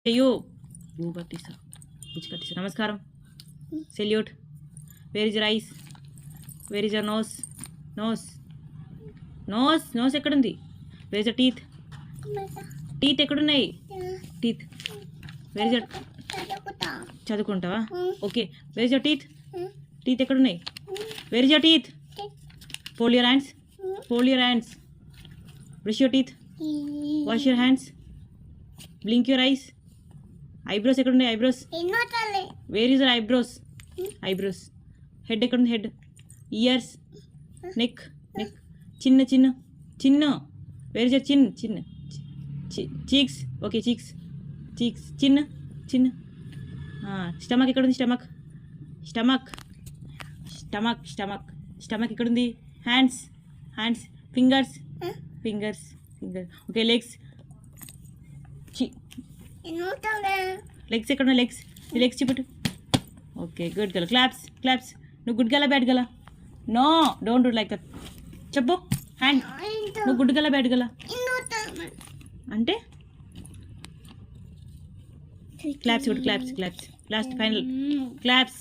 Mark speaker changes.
Speaker 1: అయ్యో భూపతిసా బుచ్చికట్టిసా నమస్కారం. Salute. Where is your eyes? Where is your nose? Nose nose nose ఎక్కడుంది? Where is your teeth? Teeth ఎక్కడున్నాయి? Teeth where is your? చదువుకుంటావా? Okay. Where is your teeth? Teeth ఎక్కడున్నాయి? Where is your teeth? Fold your hands. Fold your hands. Brush your teeth. Wash your hands. Blink your eyes. Eyebrows ఎక్కడున్నాయి? Eyebrows. Where is your eyebrows? Eyebrows. Head ఎక్కడుంది? Head. Ears. Neck. Neck. చిన్న చిన్న చిన్న. Where is your chin? చిన్న. Cheeks. Okay cheeks. Cheeks. చిన్న చిన్న. Stomach ఎక్కడుంది? Stomach. Stomach. Stomach. Stomach. స్టమక్ ఎక్కడుంది? Hands. Hands. Fingers. Fingers. Finger. Okay legs. Legs ఎక్కడ? లెగ్స్. నీ లెగ్స్ చూపెట్టు. Okay good girl. Claps. Claps. నువ్వు good girl bad girl? No don't do like that. చెప్పు. హ్యాండ్. నువ్వు గుడ్ గల బ్యాడ్ గల అంటే claps. Good claps. Claps. Last final claps.